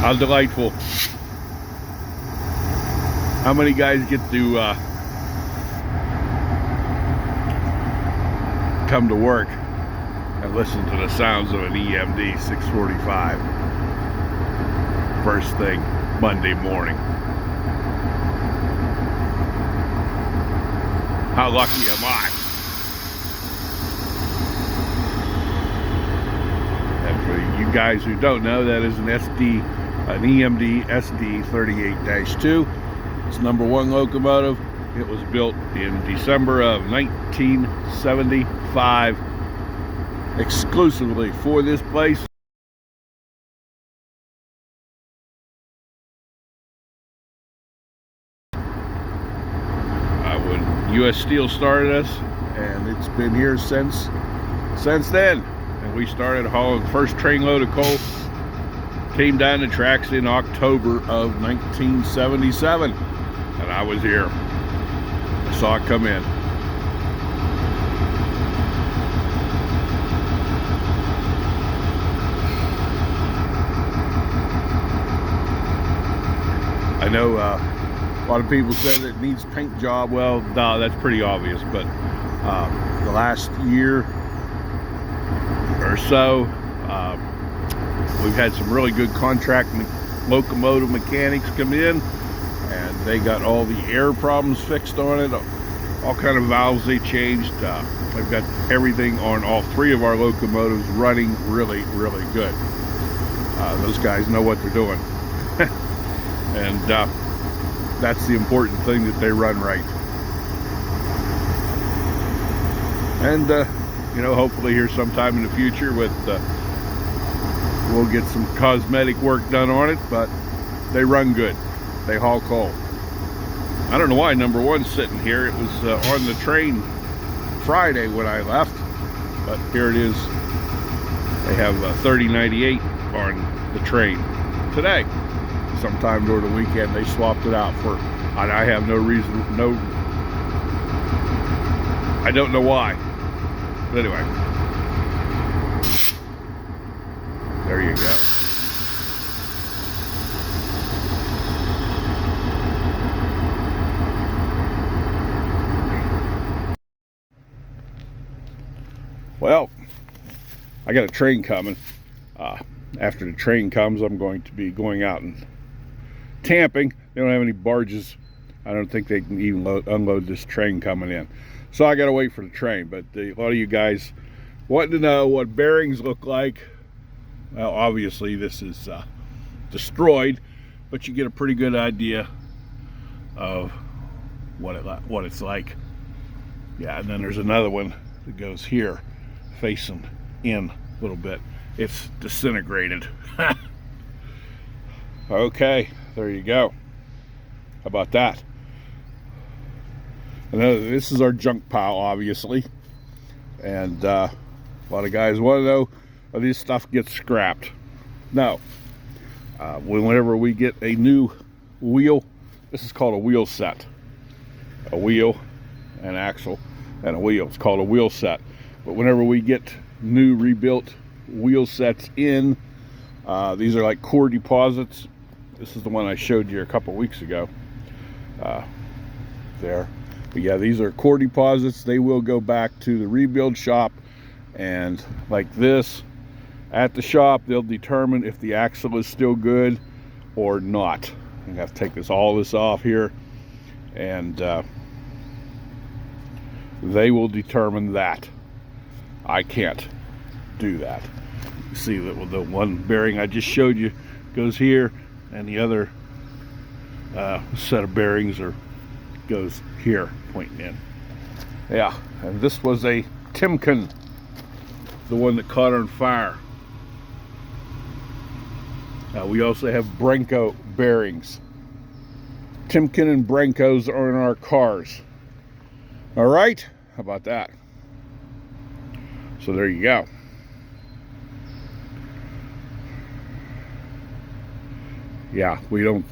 How delightful. How many guys get to come to work and listen to the sounds of an EMD 645 first thing Monday morning? How lucky am I? And for you guys who don't know, that is an EMD SD 38-2. It's #1 locomotive. It was built in December of 1975 exclusively for this place. When U.S. Steel started us, and it's been here since then. And we started hauling the first train load of coal. Came down the tracks in October of 1977, and I was here. I saw it come in. I know a lot of people say that it needs paint job. Well, no, that's pretty obvious, but the last year or so, we've had some really good contract locomotive mechanics come in, and they got all the air problems fixed on it, all kind of valves they changed. They've got everything on all 3 of our locomotives running really, really good. Those guys know what they're doing. And that's the important thing, that they run right. And you know, hopefully here sometime in the future with we'll get some cosmetic work done on it, but they run good. They haul coal. I don't know why #1's sitting here. It was on the train Friday when I left, but here it is. They have 3098 on the train today. Sometime during the weekend they swapped it out for, and I have no reason, I don't know why. But anyway, there you go. Well, I got a train coming. After the train comes, I'm going to be going out and tamping. They don't have any barges. I don't think they can even unload this train coming in. So I got to wait for the train. But a lot of you guys wanting to know what bearings look like. Well, obviously this is destroyed, but you get a pretty good idea of what it's like. Yeah, and then there's another one that goes here, facing in a little bit. It's disintegrated. Okay, there you go. How about that? And this is our junk pile, obviously. And a lot of guys want to know, oh, this stuff gets scrapped. No. Whenever we get a new wheel, this is called a wheel set. A wheel, an axle, and a wheel. It's called a wheel set. But whenever we get new rebuilt wheel sets in, these are like core deposits. This is the one I showed you a couple weeks ago. There. But yeah, these are core deposits. They will go back to the rebuild shop, and like this, at the shop, they'll determine if the axle is still good or not. I have to take all this off here, and they will determine that. I can't do that. You see that the one bearing I just showed you goes here, and the other set of bearings goes here, pointing in. Yeah, and this was a Timken, the one that caught on fire. We also have Brenco bearings. Timken and Brencos are in our cars. All right, how about that? So there you go. Yeah, we don't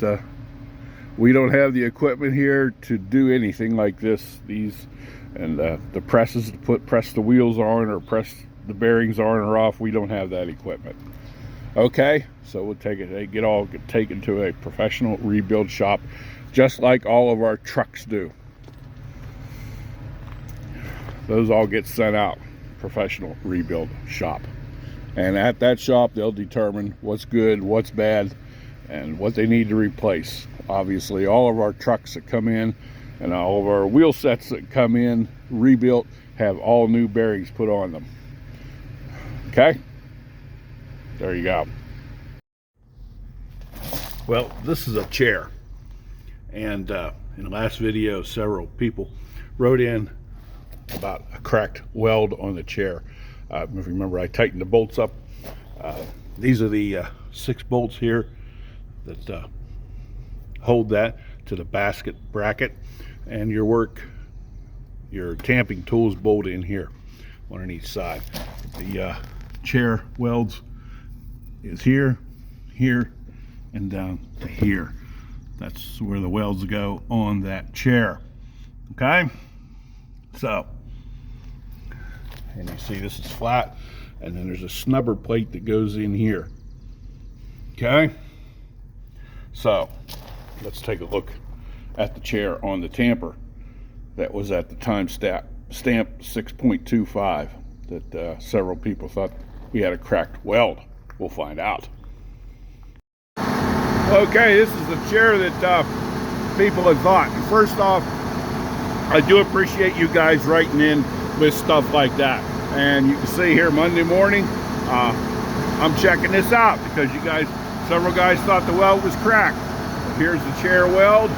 have the equipment here to do anything like this. These and the presses to press the wheels on or press the bearings on or off. We don't have that equipment. Okay, so we'll take it. They get taken to a professional rebuild shop, just like all of our trucks do. Those all get sent out, professional rebuild shop. And at that shop, they'll determine what's good, what's bad, and what they need to replace. Obviously, all of our trucks that come in and all of our wheel sets that come in rebuilt have all new bearings put on them. Okay? There you go. Well, this is a chair. And in the last video, several people wrote in about a cracked weld on the chair. If you remember, I tightened the bolts up. These are the 6 bolts here that hold that to the basket bracket, and your tamping tools bolt in here, one on each side. The chair welds is here, here, and down to here. That's where the welds go on that chair. Okay, so, and you see this is flat, and then there's a snubber plate that goes in here. Okay, so let's take a look at the chair on the tamper that was at the time stamp 6.25 that several people thought we had a cracked weld. We'll find out. Okay, this is the chair that people had thought. And first off, I do appreciate you guys writing in with stuff like that. And you can see here Monday morning, I'm checking this out because several guys thought the weld was cracked. But here's the chair weld.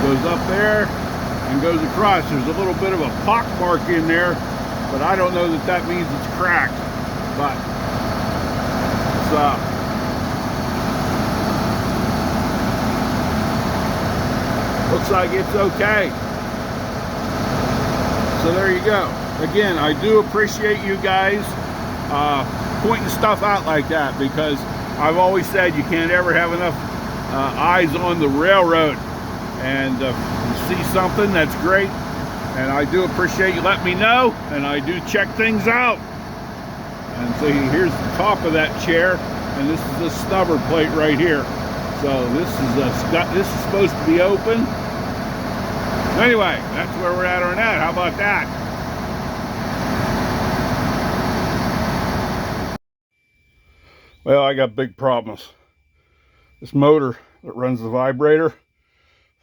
Goes up there and goes across. There's a little bit of a pock mark in there, but I don't know that means it's cracked. But looks like it's okay. So there you go. Again, I do appreciate you guys pointing stuff out like that, because I've always said you can't ever have enough eyes on the railroad. And you see something, that's great. And I do appreciate you letting me know, and I do check things out. And so here's the top of that chair, and this is the snubber plate right here. So this is supposed to be open. Anyway, that's where we're at on that. How about that? Well, I got big problems. This motor that runs the vibrator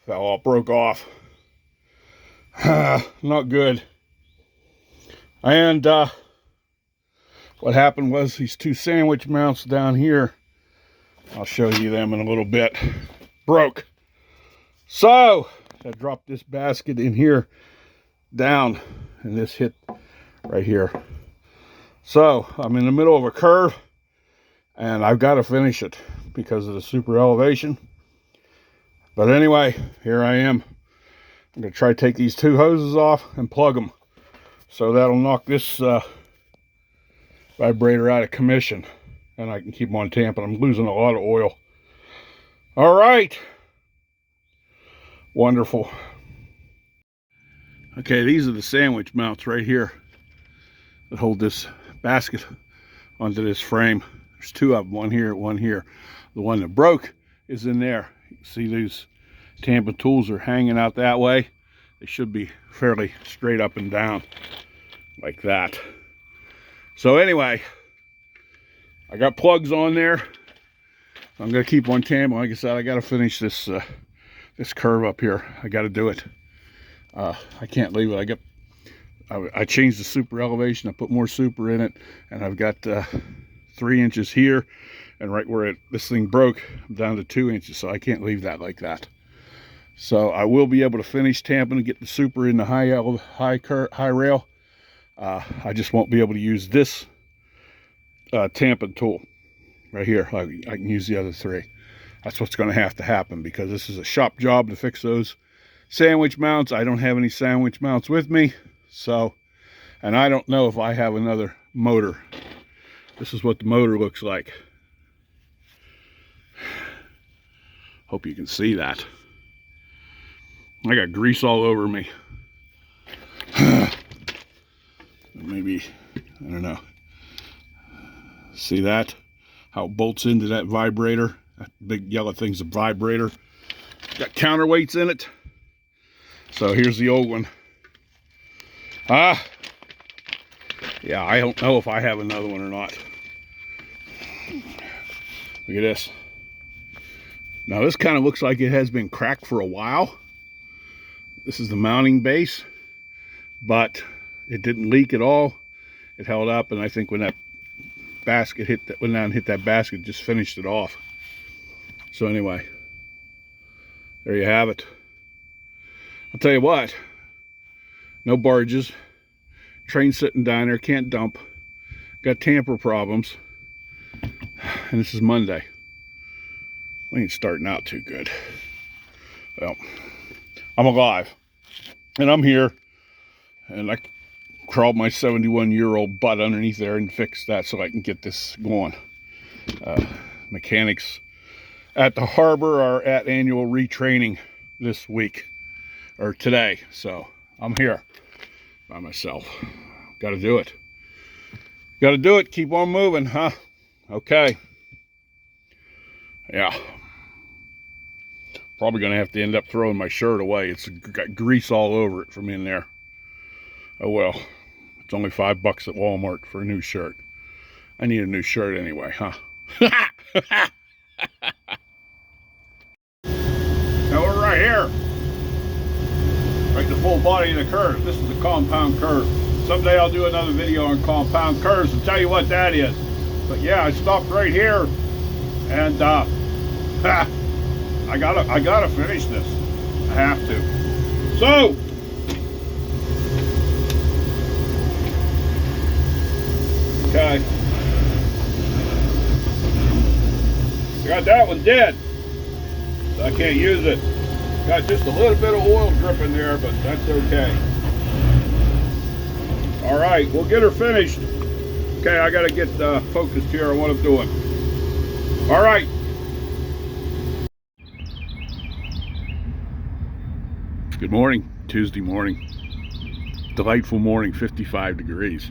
broke off. Not good. And what happened was these 2 sandwich mounts down here, I'll show you them in a little bit, broke. So I dropped this basket in here down, and this hit right here. So I'm in the middle of a curve, and I've got to finish it because of the super elevation. But anyway, here I am. I'm going to try to take these 2 hoses off and plug them. So that'll knock this vibrator out of commission, and I can keep on tamping. I'm losing a lot of oil. All right. Wonderful. Okay, these are the sandwich mounts right here that hold this basket onto this frame. There's 2 of them, one here, one here. The one that broke is in there. You can see these tamping tools are hanging out that way. They should be fairly straight up and down like that. So anyway, I got plugs on there. I'm gonna keep on tamping. Like I said, I gotta finish this this curve up here. I gotta do it. I can't leave it. I changed the super elevation. I put more super in it, and I've got 3 inches here, and right where this thing broke, I'm down to 2 inches. So I can't leave that like that. So I will be able to finish tamping and get the super in the high rail. I just won't be able to use this tamping tool right here. I can use the other 3. That's what's going to happen, because this is a shop job to fix those sandwich mounts. I don't have any sandwich mounts with me, so, and I don't know if I have another motor. This is what the motor looks like. Hope you can see that. I got grease all over me. Maybe I don't know. See that? How it bolts into that vibrator. That big yellow thing's a vibrator. Got counterweights in it. So here's the old one. Yeah, I don't know if I have another one or not. Look at this. Now this kind of looks like it has been cracked for a while. This is the mounting base, but it didn't leak at all. It held up, and I think when that basket went down and hit that basket, just finished it off. So anyway, there you have it. I'll tell you what, no barges, train sitting down there, can't dump, got tamper problems, and this is Monday. We ain't starting out too good. Well, I'm alive, and I'm here, and I crawled my 71-year-old butt underneath there and fixed that so I can get this going. Mechanics at the harbor are at annual retraining this week, or today, so I'm here by myself. Gotta do it. Gotta do it. Keep on moving, huh? Okay. Yeah. Probably gonna have to end up throwing my shirt away. It's got grease all over it from in there. Oh well. It's only $5 at Walmart for a new shirt. I need a new shirt anyway, huh? Now we're right here. Right the full body of the curve. This is a compound curve. Someday I'll do another video on compound curves and tell you what that is. But yeah, I stopped right here, and I gotta finish this. I have to. So okay, I got that one dead, so I can't use it. Got just a little bit of oil dripping there, but that's okay. All right, we'll get her finished. Okay, I gotta get focused here on what I'm doing. All right. Good morning, Tuesday morning. Delightful morning, 55 degrees.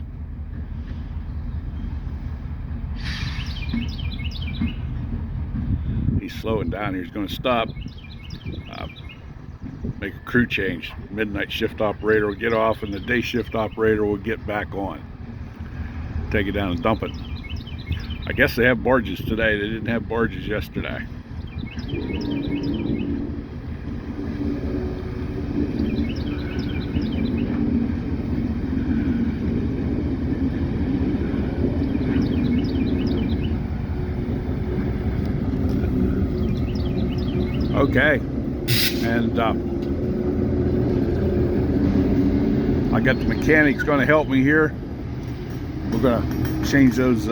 He's slowing down here. He's going to stop, make a crew change. Midnight shift operator will get off, and the day shift operator will get back on. Take it down and dump it. I guess they have barges today. They didn't have barges yesterday. Okay, and I got the mechanics going to help me here. We're going to change those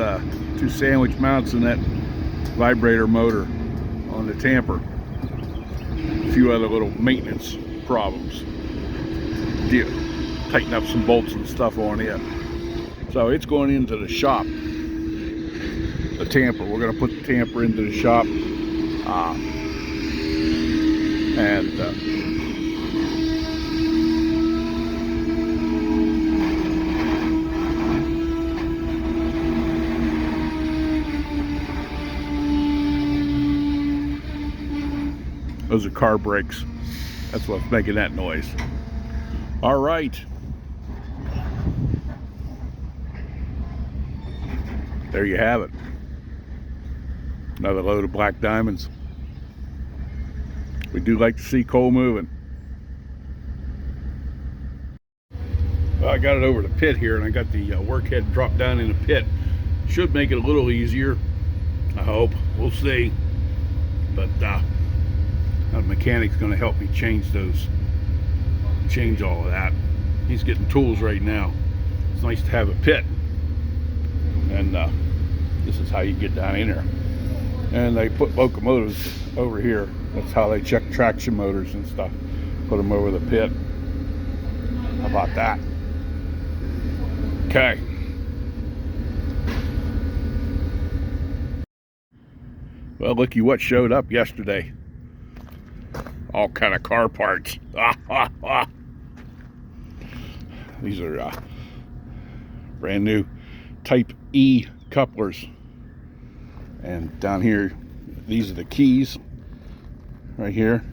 two sandwich mounts in that vibrator motor on the Tamper. A few other little maintenance problems. Tighten up some bolts and stuff on it. So it's going into the shop. The Tamper. We're going to put the Tamper into the shop. Those are car brakes. That's what's making that noise. All right. There you have it. Another load of black diamonds. We do like to see coal moving. Well, I got it over the pit here, and I got the workhead dropped down in the pit. Should make it a little easier, I hope. We'll see. But the mechanic's going to help me change all of that. He's getting tools right now. It's nice to have a pit, and this is how you get down in there. And they put locomotives over here. That's how they check traction motors and stuff. Put them over the pit. How about that? Okay. Well, looky what showed up yesterday. All kind of car parts. These are brand new type E couplers. And down here, these are the keys right here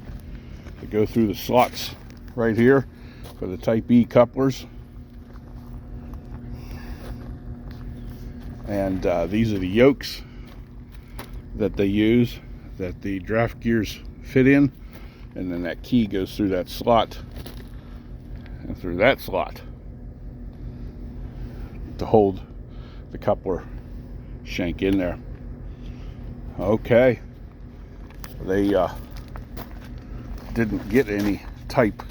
that go through the slots right here for the type E couplers. And these are the yokes that they use, that the draft gears fit in, and then that key goes through that slot and through that slot to hold the coupler shank in there. Okay, they didn't get any type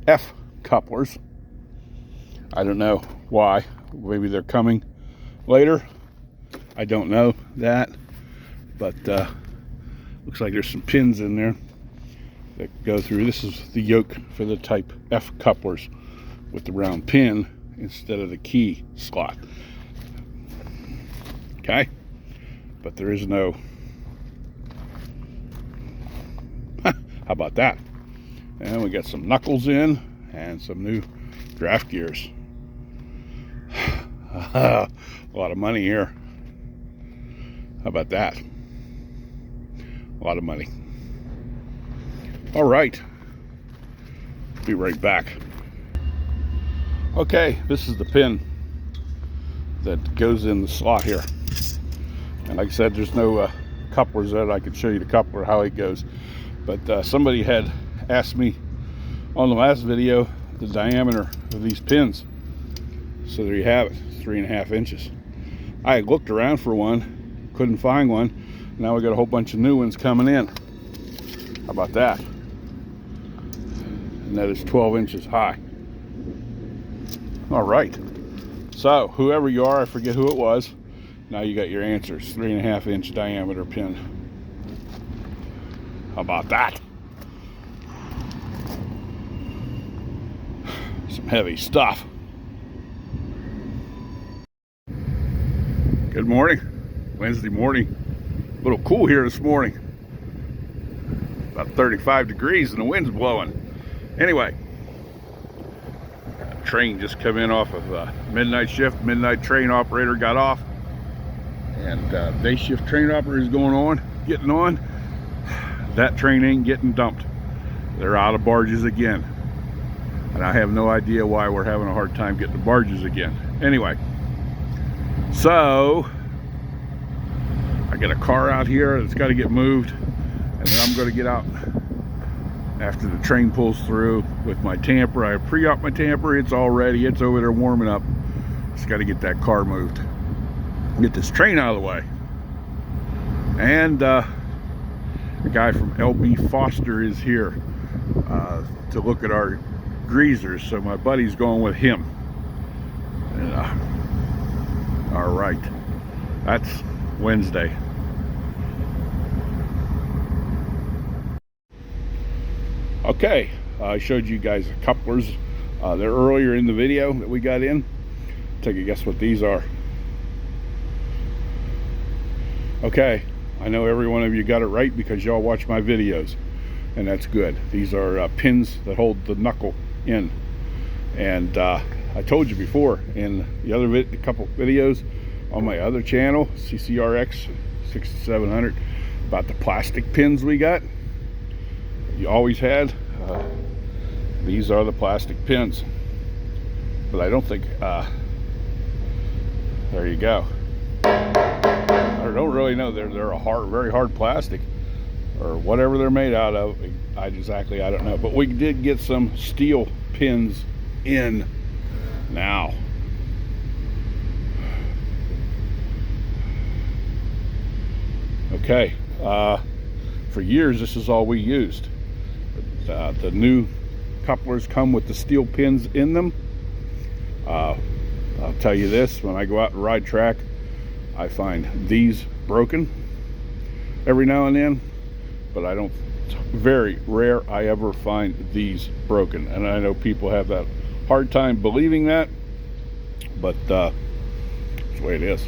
F couplers. I don't know why. Maybe they're coming later. I don't know that, but looks like there's some pins in there that go through. This is the yoke for the type F couplers with the round pin instead of the key slot. Okay, but there is no how about that? And we got some knuckles in and some new draft gears. A lot of money here. How about that? A lot of money. All right, be right back. Okay, this is the pin that goes in the slot here. And like I said, there's no couplers that I could show you the coupler, how it goes. But somebody had asked me on the last video the diameter of these pins. So there you have it, 3.5 inches. I looked around for one, couldn't find one. Now we got a whole bunch of new ones coming in. How about that? And that is 12 inches high. All right. So whoever you are, I forget who it was. Now you got your answers. 3.5 inch diameter pin. How about that? Some heavy stuff. Good morning. Wednesday morning. A little cool here this morning. About 35 degrees and the wind's blowing. Anyway, train just come in off of midnight shift. Midnight train operator got off, and day shift train operator is getting on. That train ain't getting dumped. They're out of barges again, and I have no idea why we're having a hard time getting the barges again. Anyway, so I got a car out here that's got to get moved, and then I'm going to get out after the train pulls through with my Tamper. I pre-op my Tamper. It's all ready. It's over there warming up. Just got to get that car moved. Get this train out of the way. And the guy from LB Foster is here to look at our greasers. So my buddy's going with him. And, all right. That's Wednesday. Okay, I showed you guys the couplers there earlier in the video that we got in. Take a guess what these are. Okay, I know every one of you got it right because y'all watch my videos, and that's good. These are pins that hold the knuckle in. And I told you before in the other couple videos on my other channel, CCRX 6700, about the plastic pins we got. You always had. These are the plastic pins, but I don't think there you go. I don't really know. They're a very hard plastic or whatever they're made out of. I don't know, but we did get some steel pins in now. Okay, for years this is all we used. The new couplers come with the steel pins in them. I'll tell you this, when I go out and ride track, I find these broken every now and then, but I don't, it's very rare I ever find these broken. And I know people have that hard time believing that, but that's the way it is.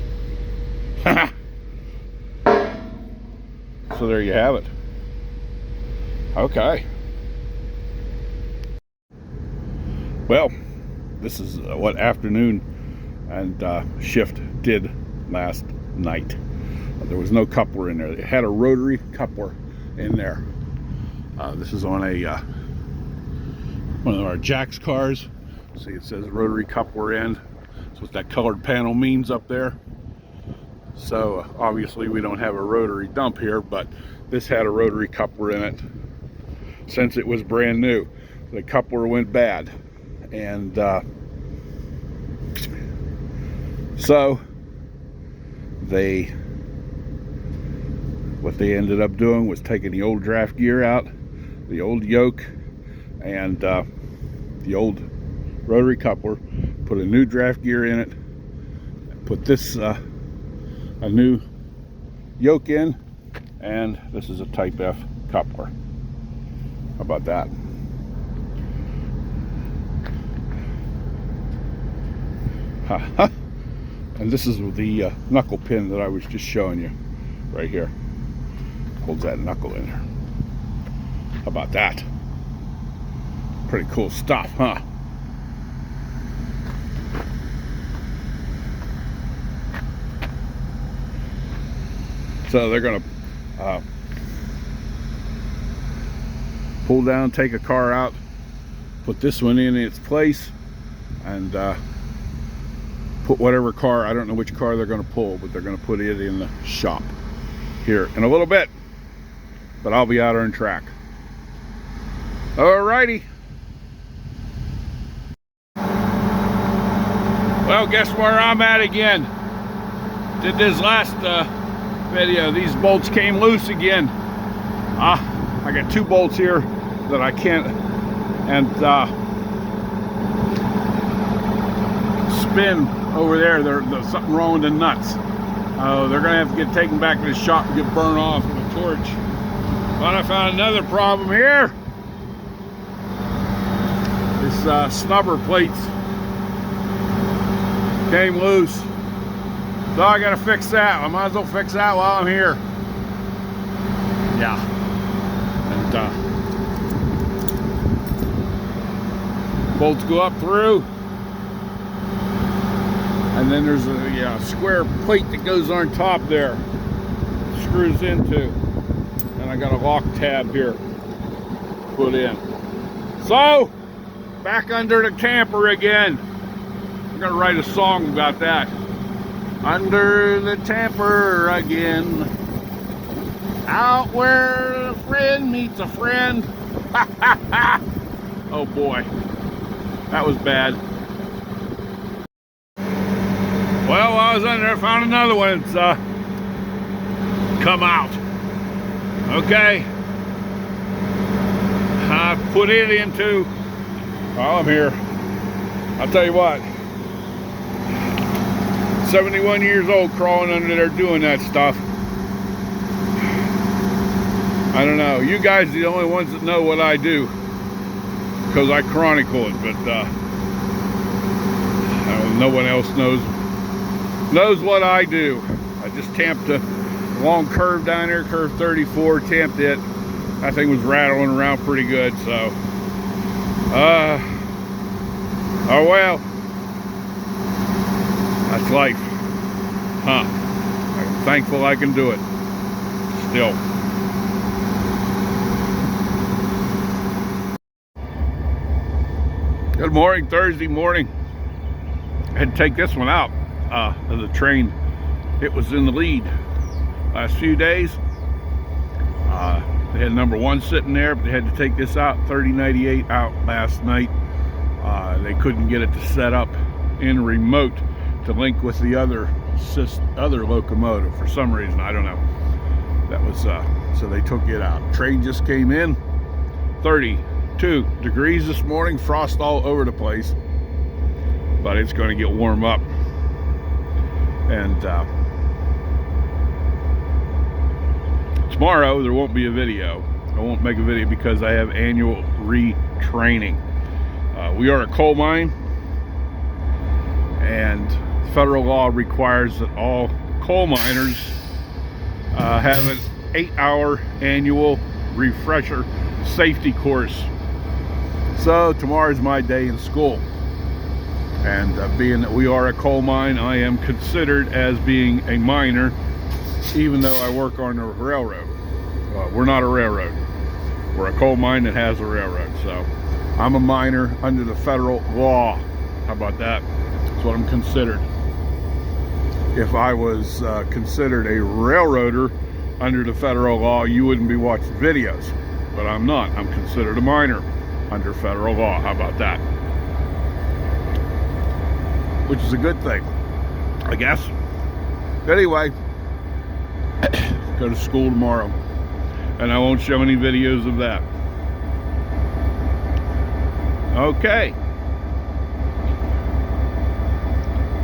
So there you have it. Okay. Well, this is what afternoon and shift did last night. There was no coupler in there. It had a rotary coupler in there. This is on a one of our Jack's cars. See, it says rotary coupler end. That's what that colored panel means up there. So obviously we don't have a rotary dump here, but this had a rotary coupler in it since it was brand new. The coupler went bad, and so what they ended up doing was taking the old draft gear out, the old yoke, and the old rotary coupler, put a new draft gear in it, put this a new yoke in, and this is a Type F coupler. How about that? And this is the knuckle pin that I was just showing you right here. Holds that knuckle in there. How about that? Pretty cool stuff, huh? So they're gonna pull down, take a car out, put this one in its place, and put whatever car, I don't know which car they're gonna pull, but they're gonna put it in the shop here in a little bit. But I'll be out on track. Alrighty. Well, guess where I'm at again. Did this last video. These bolts came loose again. I got two bolts here that I can't and spin over there. There's something wrong with the nuts. They're gonna have to get taken back to the shop and get burned off with a torch. But I found another problem here. This snubber plates came loose. So I gotta fix that. I might as well fix that while I'm here. Yeah. And bolts go up through. And then there's a square plate that goes on top there. Screws into. And I got a lock tab here put in. So, back under the Tamper again. I'm gonna write a song about that. Under the Tamper again. Out where a friend meets a friend. Oh boy, that was bad. Well, while I was under there, I found another one. It's come out. Okay. I put it into, while I'm here, I'll tell you what, 71 years old crawling under there doing that stuff. I don't know. You guys are the only ones that know what I do, because I chronicle it, but no one else knows what I do. I just tamped a long curve down there, curve 34, tamped it. That thing was rattling around pretty good, so oh well, that's life, huh? I'm thankful I can do it still. Good morning, Thursday morning. I had to take this one out of the train. It was in the lead last few days. They had number 1 sitting there, but they had to take this out, 3098 out last night. They couldn't get it to set up in remote to link with the other locomotive for some reason. I don't know. That was so they took it out. Train just came in. 32 degrees this morning, frost all over the place, but it's going to get warm up. And tomorrow there won't be a video. I won't make a video because I have annual retraining. We are a coal mine, and federal law requires that all coal miners have an 8-hour annual refresher safety course. So tomorrow's my day in school. And being that we are a coal mine, I am considered as being a miner, even though I work on a railroad. We're not a railroad. We're a coal mine that has a railroad. So I'm a miner under the federal law. How about that? That's what I'm considered. If I was considered a railroader under the federal law, you wouldn't be watching videos. But I'm not. I'm considered a miner under federal law. How about that? Which is a good thing, I guess. Anyway, go to school tomorrow, and I won't show any videos of that. Okay.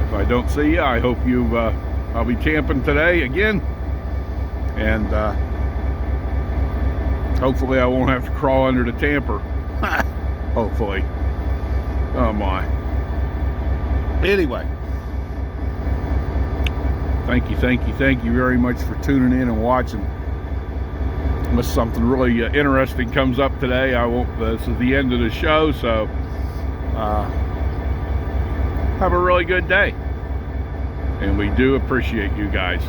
If I don't see you, I hope you, I'll be camping today again, and hopefully I won't have to crawl under the Tamper. Hopefully. Oh my. Anyway, thank you very much for tuning in and watching. Unless something really interesting comes up today, I won't. This is the end of the show, so have a really good day. And we do appreciate you guys.